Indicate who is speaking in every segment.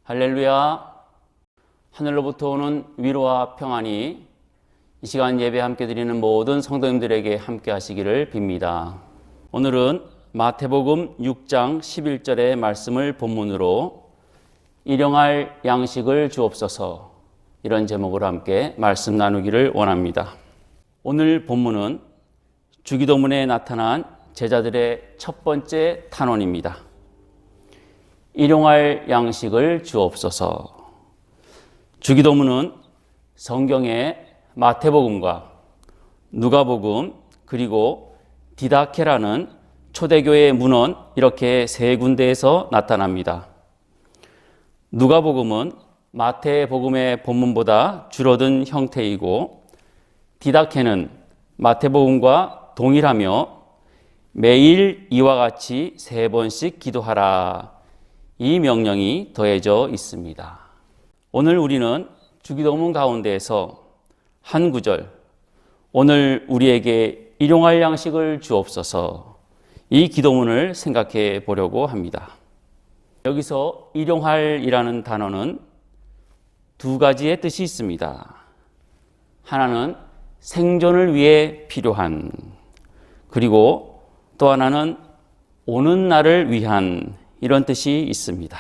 Speaker 1: 할렐루야. 하늘로부터 오는 위로와 평안이 이 시간 예배 함께 드리는 모든 성도님들에게 함께 하시기를 빕니다. 오늘은 마태복음 6장 11절의 말씀을 본문으로 일용할 양식을 주옵소서, 이런 제목으로 함께 말씀 나누기를 원합니다. 오늘 본문은 주기도문에 나타난 제자들의 첫 번째 탄원입니다. 일용할 양식을 주옵소서. 주기도문은 성경의 마태복음과 누가복음 그리고 디다케라는 초대교회의 문헌, 이렇게 세 군데에서 나타납니다. 누가복음은 마태복음의 본문보다 줄어든 형태이고, 디다케는 마태복음과 동일하며 매일 이와 같이 3번씩 기도하라, 이 명령이 더해져 있습니다. 오늘 우리는 주기도문 가운데에서 한 구절, 오늘 우리에게 일용할 양식을 주옵소서, 이 기도문을 생각해 보려고 합니다. 여기서 일용할이라는 단어는 두 가지의 뜻이 있습니다. 하나는 생존을 위해 필요한, 그리고 또 하나는 오는 날을 위한, 이런 뜻이 있습니다.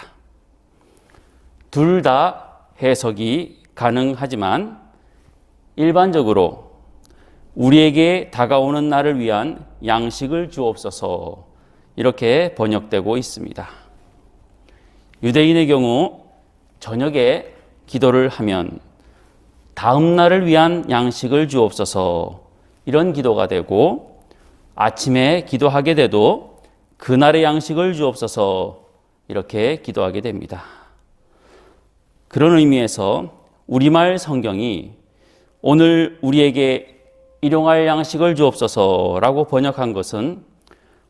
Speaker 1: 둘 다 해석이 가능하지만 일반적으로 우리에게 다가오는 날을 위한 양식을 주옵소서, 이렇게 번역되고 있습니다. 유대인의 경우 저녁에 기도를 하면 다음 날을 위한 양식을 주옵소서, 이런 기도가 되고, 아침에 기도하게 돼도 그날의 양식을 주옵소서, 이렇게 기도하게 됩니다. 그런 의미에서 우리말 성경이 오늘 우리에게 일용할 양식을 주옵소서라고 번역한 것은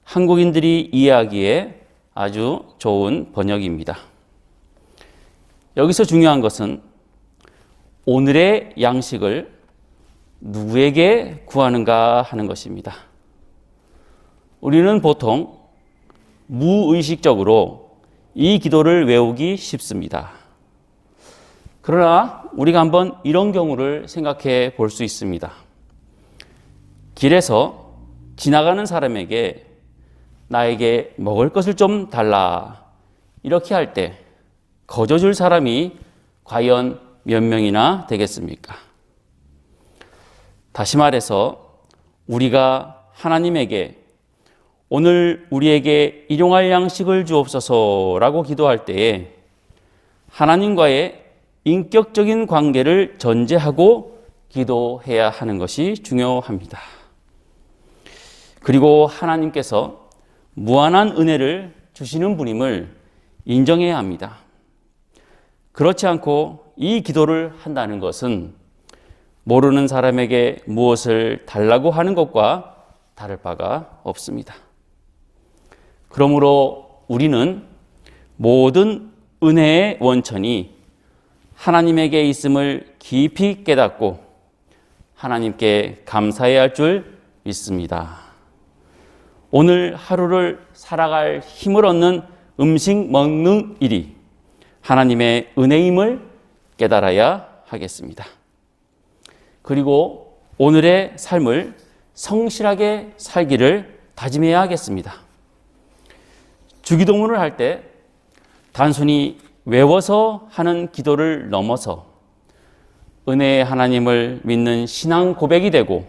Speaker 1: 한국인들이 이해하기에 아주 좋은 번역입니다. 여기서 중요한 것은 오늘의 양식을 누구에게 구하는가 하는 것입니다. 우리는 보통 무의식적으로 이 기도를 외우기 쉽습니다. 그러나 우리가 한번 이런 경우를 생각해 볼 수 있습니다. 길에서 지나가는 사람에게 나에게 먹을 것을 좀 달라, 이렇게 할 때 거저줄 사람이 과연 몇 명이나 되겠습니까? 다시 말해서 우리가 하나님에게 오늘 우리에게 일용할 양식을 주옵소서라고 기도할 때에 하나님과의 인격적인 관계를 전제하고 기도해야 하는 것이 중요합니다. 그리고 하나님께서 무한한 은혜를 주시는 분임을 인정해야 합니다. 그렇지 않고 이 기도를 한다는 것은 모르는 사람에게 무엇을 달라고 하는 것과 다를 바가 없습니다. 그러므로 우리는 모든 은혜의 원천이 하나님에게 있음을 깊이 깨닫고 하나님께 감사해야 할 줄 믿습니다. 오늘 하루를 살아갈 힘을 얻는 음식 먹는 일이 하나님의 은혜임을 깨달아야 하겠습니다. 그리고 오늘의 삶을 성실하게 살기를 다짐해야 하겠습니다. 주기도문을 할 때 단순히 외워서 하는 기도를 넘어서 은혜의 하나님을 믿는 신앙 고백이 되고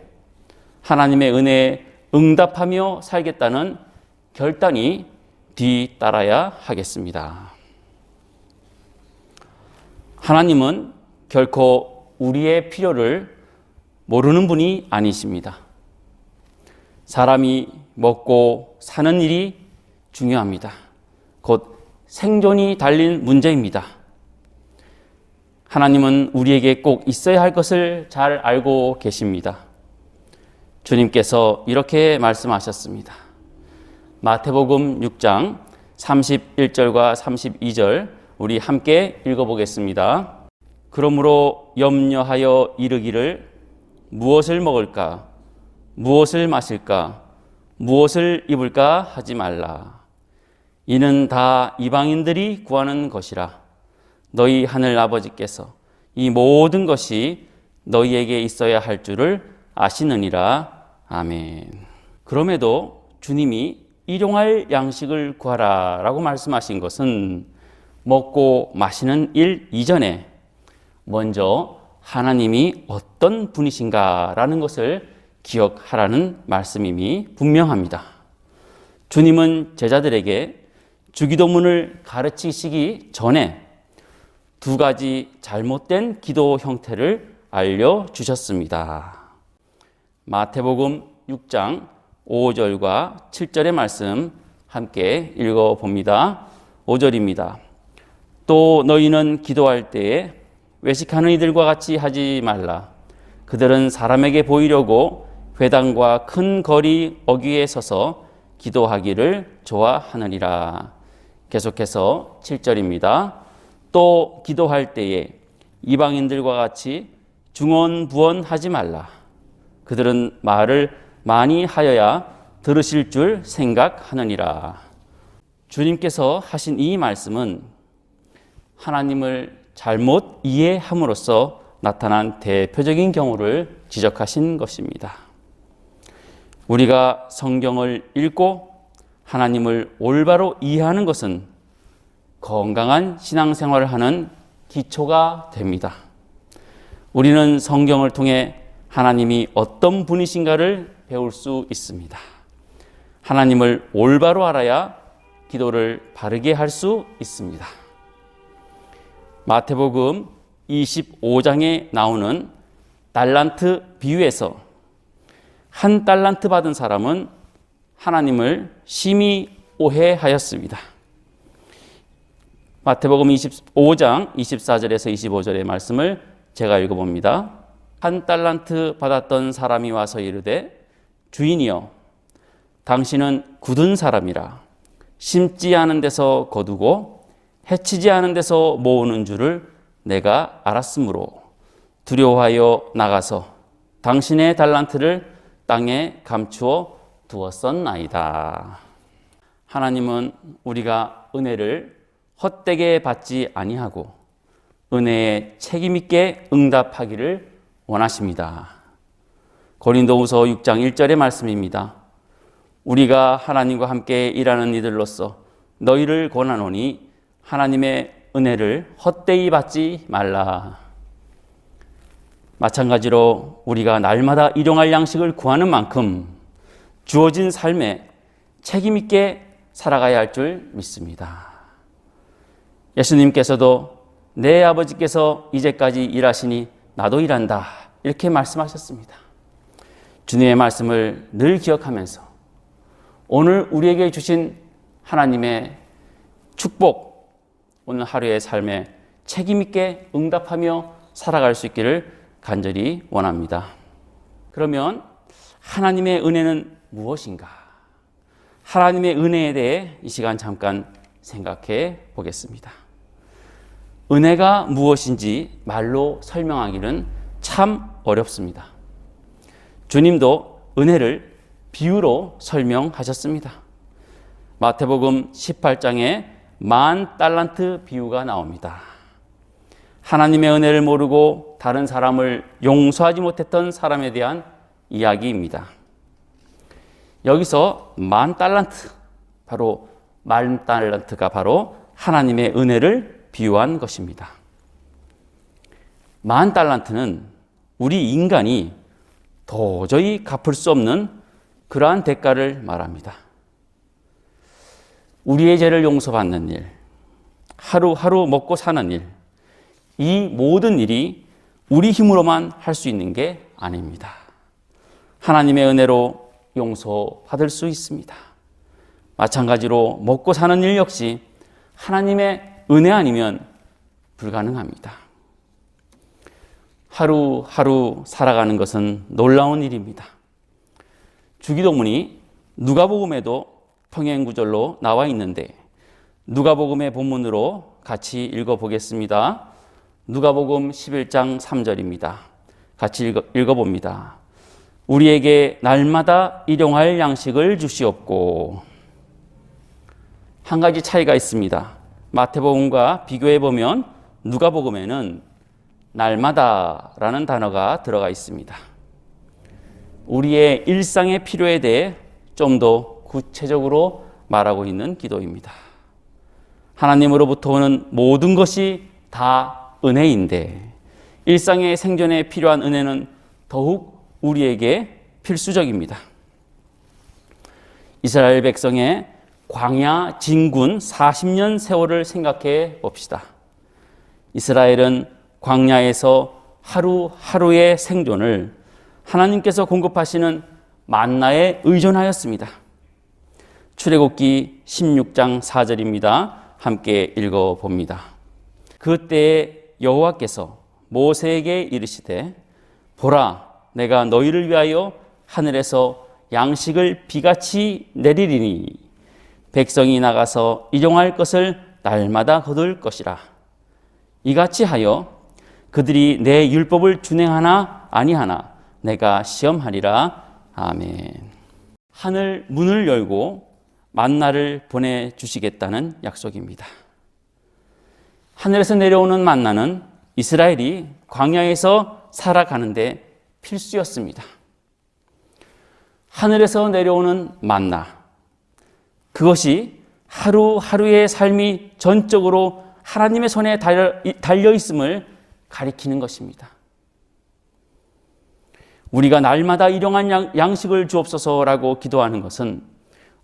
Speaker 1: 하나님의 은혜에 응답하며 살겠다는 결단이 뒤따라야 하겠습니다. 하나님은 결코 우리의 필요를 모르는 분이 아니십니다. 사람이 먹고 사는 일이 중요합니다. 곧 생존이 달린 문제입니다. 하나님은 우리에게 꼭 있어야 할 것을 잘 알고 계십니다. 주님께서 이렇게 말씀하셨습니다. 마태복음 6장 31절과 32절 우리 함께 읽어보겠습니다. 그러므로 염려하여 이르기를 무엇을 먹을까, 무엇을 마실까, 무엇을 입을까 하지 말라. 이는 다 이방인들이 구하는 것이라. 너희 하늘 아버지께서 이 모든 것이 너희에게 있어야 할 줄을 아시느니라. 아멘. 그럼에도 주님이 일용할 양식을 구하라 라고 말씀하신 것은 먹고 마시는 일 이전에 먼저 하나님이 어떤 분이신가라는 것을 기억하라는 말씀임이 분명합니다. 주님은 제자들에게 주기도문을 가르치시기 전에 두 가지 잘못된 기도 형태를 알려주셨습니다. 마태복음 6장 5절과 7절의 말씀 함께 읽어봅니다. 5절입니다. 또 너희는 기도할 때에 외식하는 이들과 같이 하지 말라. 그들은 사람에게 보이려고 회당과 큰 거리 어귀에 서서 기도하기를 좋아하느니라. 계속해서 7절입니다. 또 기도할 때에 이방인들과 같이 중언부언하지 말라. 그들은 말을 많이 하여야 들으실 줄 생각하느니라. 주님께서 하신 이 말씀은 하나님을 잘못 이해함으로써 나타난 대표적인 경우를 지적하신 것입니다. 우리가 성경을 읽고 하나님을 올바로 이해하는 것은 건강한 신앙생활을 하는 기초가 됩니다. 우리는 성경을 통해 하나님이 어떤 분이신가를 배울 수 있습니다. 하나님을 올바로 알아야 기도를 바르게 할 수 있습니다. 마태복음 25장에 나오는 달란트 비유에서 한 달란트 받은 사람은 하나님을 심히 오해하였습니다. 마태복음 25장 24절에서 25절의 말씀을 제가 읽어봅니다. 한 달란트 받았던 사람이 와서 이르되 주인이여 당신은 굳은 사람이라 심지 않은 데서 거두고 해치지 않은 데서 모으는 줄을 내가 알았으므로 두려워하여 나가서 당신의 달란트를 땅에 감추어 두었었나이다. 하나님은 우리가 은혜를 헛되게 받지 아니하고 은혜에 책임 있게 응답하기를 원하십니다. 고린도후서 6장 1절의 말씀입니다. 우리가 하나님과 함께 일하는 이들로서 너희를 권하노니 하나님의 은혜를 헛되이 받지 말라. 마찬가지로 우리가 날마다 일용할 양식을 구하는 만큼 주어진 삶에 책임 있게 살아가야 할 줄 믿습니다. 예수님께서도 내 아버지께서 이제까지 일하시니 나도 일한다 이렇게 말씀하셨습니다. 주님의 말씀을 늘 기억하면서 오늘 우리에게 주신 하나님의 축복, 오늘 하루의 삶에 책임 있게 응답하며 살아갈 수 있기를 간절히 원합니다. 그러면 하나님의 은혜는 무엇인가? 하나님의 은혜에 대해 이 시간 잠깐 생각해 보겠습니다. 은혜가 무엇인지 말로 설명하기는 참 어렵습니다. 주님도 은혜를 비유로 설명하셨습니다. 마태복음 18장에 10,000달란트 비유가 나옵니다. 하나님의 은혜를 모르고 다른 사람을 용서하지 못했던 사람에 대한 이야기입니다. 여기서 10,000달란트, 바로 10,000달란트가 바로 하나님의 은혜를 비유한 것입니다. 10,000달란트는 우리 인간이 도저히 갚을 수 없는 그러한 대가를 말합니다. 우리의 죄를 용서받는 일, 하루하루 먹고 사는 일, 이 모든 일이 우리 힘으로만 할 수 있는 게 아닙니다. 하나님의 은혜로 용서받을 수 있습니다. 마찬가지로 먹고 사는 일 역시 하나님의 은혜 아니면 불가능합니다. 하루하루 살아가는 것은 놀라운 일입니다. 주기도문이 누가복음에도 평행구절로 나와 있는데 누가복음의 본문으로 같이 읽어보겠습니다. 누가복음 11장 3절입니다. 같이 읽어봅니다. 우리에게 날마다 일용할 양식을 주시옵고. 한 가지 차이가 있습니다. 마태복음과 비교해 보면 누가복음에는 날마다라는 단어가 들어가 있습니다. 우리의 일상의 필요에 대해 좀 더 구체적으로 말하고 있는 기도입니다. 하나님으로부터 오는 모든 것이 다 은혜인데 일상의 생존에 필요한 은혜는 더욱 우리에게 필수적입니다. 이스라엘 백성의 광야 진군 40년 세월을 생각해 봅시다. 이스라엘은 광야에서 하루하루의 생존을 하나님께서 공급하시는 만나에 의존하였습니다. 출애굽기 16장 4절입니다. 함께 읽어봅니다. 그때에 여호와께서 모세에게 이르시되 보라 내가 너희를 위하여 하늘에서 양식을 비같이 내리리니 백성이 나가서 일용할 것을 날마다 거둘 것이라. 이같이 하여 그들이 내 율법을 준행하나 아니하나 내가 시험하리라. 아멘. 하늘 문을 열고 만나를 보내주시겠다는 약속입니다. 하늘에서 내려오는 만나는 이스라엘이 광야에서 살아가는데 필수였습니다. 하늘에서 내려오는 만나, 그것이 하루하루의 삶이 전적으로 하나님의 손에 달려있음을 가리키는 것입니다. 우리가 날마다 일용할 양식을 주옵소서라고 기도하는 것은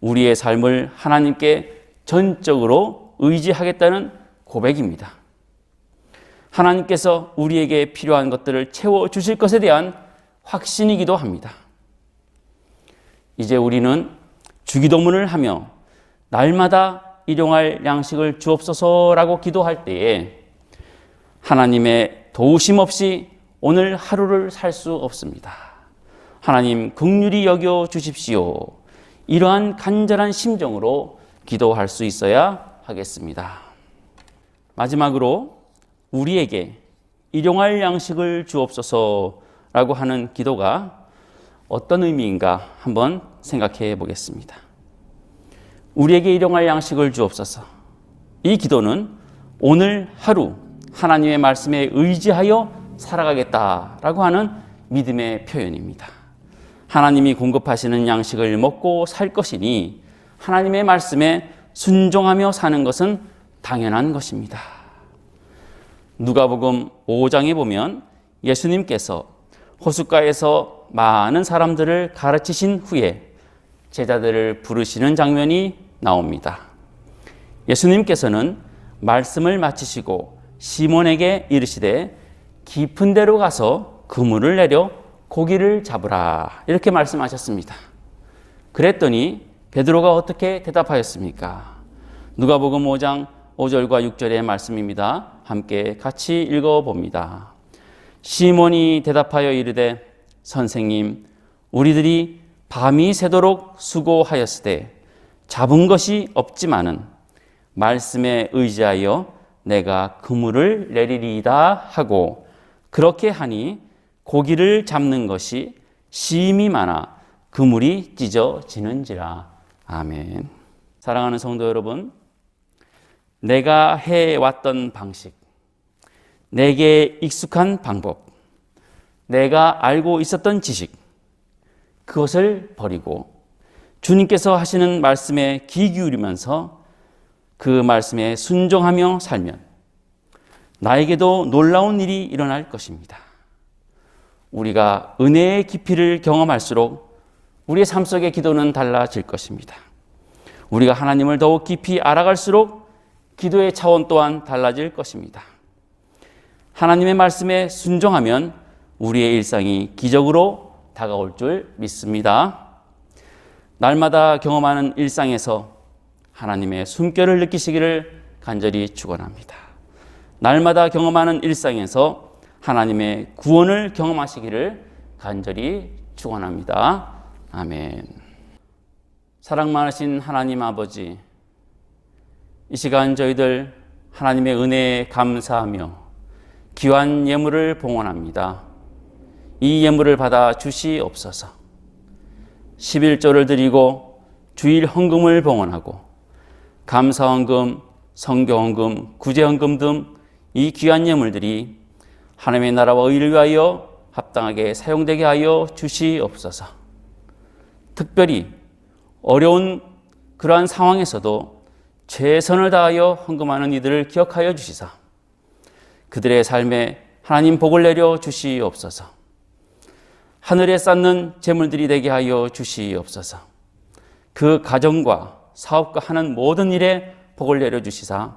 Speaker 1: 우리의 삶을 하나님께 전적으로 의지하겠다는 고백입니다. 하나님께서 우리에게 필요한 것들을 채워주실 것에 대한 확신이기도 합니다. 이제 우리는 주기도문을 하며 날마다 일용할 양식을 주옵소서라고 기도할 때에 하나님의 도우심 없이 오늘 하루를 살 수 없습니다. 하나님 긍휼히 여겨 주십시오. 이러한 간절한 심정으로 기도할 수 있어야 하겠습니다. 마지막으로 우리에게 일용할 양식을 주옵소서라고 하는 기도가 어떤 의미인가 한번 생각해 보겠습니다. 우리에게 일용할 양식을 주옵소서. 이 기도는 오늘 하루 하나님의 말씀에 의지하여 살아가겠다라고 하는 믿음의 표현입니다. 하나님이 공급하시는 양식을 먹고 살 것이니 하나님의 말씀에 순종하며 사는 것은 당연한 것입니다. 누가복음 5장에 보면 예수님께서 호숫가에서 많은 사람들을 가르치신 후에 제자들을 부르시는 장면이 나옵니다. 예수님께서는 말씀을 마치시고 시몬에게 이르시되 깊은 데로 가서 그물을 내려 고기를 잡으라 이렇게 말씀하셨습니다. 그랬더니 베드로가 어떻게 대답하였습니까? 누가복음 5장 5절과 6절의 말씀입니다. 함께 같이 읽어봅니다. 시몬이 대답하여 이르되 선생님 우리들이 밤이 새도록 수고하였으되 잡은 것이 없지만은 말씀에 의지하여 내가 그물을 내리리이다 하고 그렇게 하니 고기를 잡는 것이 심히 많아 그물이 찢어지는지라. 아멘. 사랑하는 성도 여러분, 내가 해왔던 방식, 내게 익숙한 방법, 내가 알고 있었던 지식, 그것을 버리고 주님께서 하시는 말씀에 귀 기울이면서 그 말씀에 순종하며 살면 나에게도 놀라운 일이 일어날 것입니다. 우리가 은혜의 깊이를 경험할수록 우리의 삶 속의 기도는 달라질 것입니다. 우리가 하나님을 더욱 깊이 알아갈수록 기도의 차원 또한 달라질 것입니다. 하나님의 말씀에 순종하면 우리의 일상이 기적으로 다가올 줄 믿습니다. 날마다 경험하는 일상에서 하나님의 숨결을 느끼시기를 간절히 축원합니다. 날마다 경험하는 일상에서 하나님의 구원을 경험하시기를 간절히 축원합니다. 아멘. 사랑 많으신 하나님 아버지, 이 시간 저희들 하나님의 은혜에 감사하며 귀한 예물을 봉헌합니다. 이 예물을 받아 주시옵소서. 11조를 드리고 주일 헌금을 봉헌하고 감사헌금, 성교헌금, 구제헌금 등 이 귀한 예물들이 하나님의 나라와 의를 위하여 합당하게 사용되게 하여 주시옵소서. 특별히 어려운 그러한 상황에서도 최선을 다하여 헌금하는 이들을 기억하여 주시사 그들의 삶에 하나님 복을 내려 주시옵소서. 하늘에 쌓는 재물들이 되게 하여 주시옵소서. 그 가정과 사업과 하는 모든 일에 복을 내려 주시사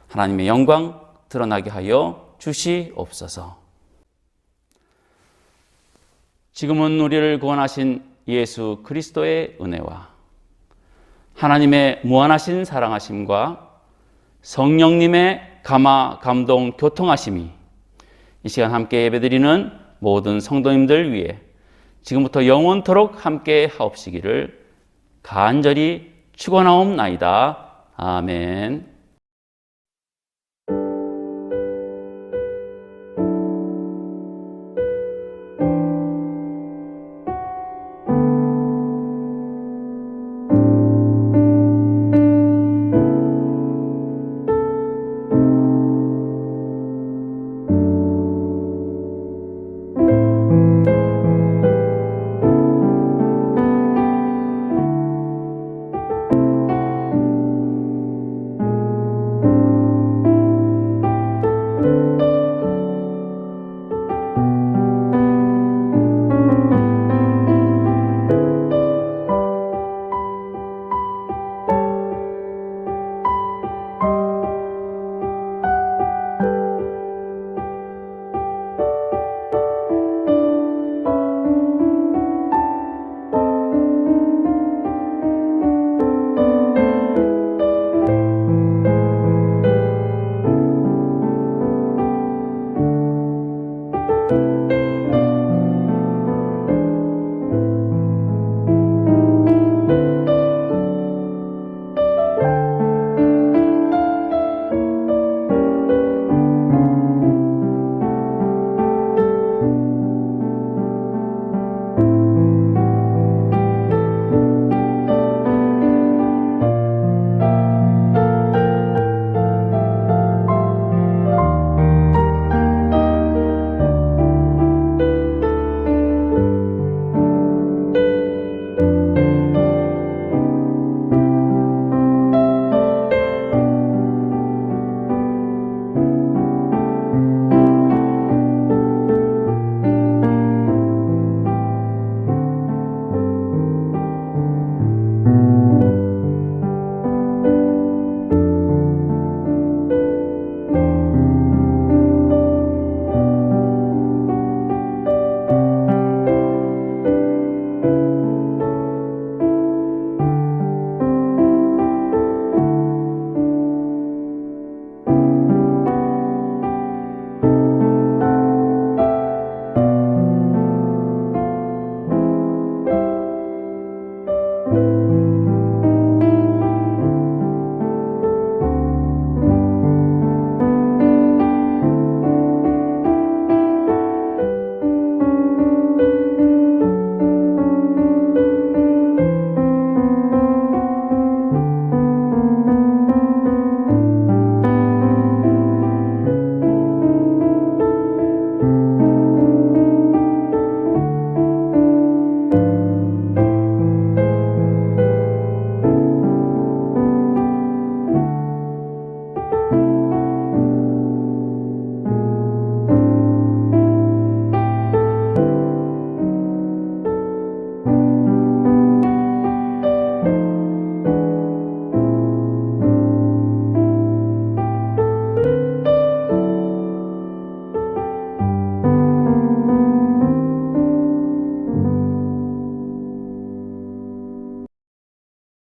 Speaker 1: 하나님의 영광 드러나게 하여 주시옵소서. 지금은 우리를 구원하신 예수 그리스도의 은혜와 하나님의 무한하신 사랑하심과 성령님의 감화, 감동, 교통하심이 이 시간 함께 예배드리는 모든 성도님들 위해 지금부터 영원토록 함께 하옵시기를 간절히 축원하옵나이다. 아멘.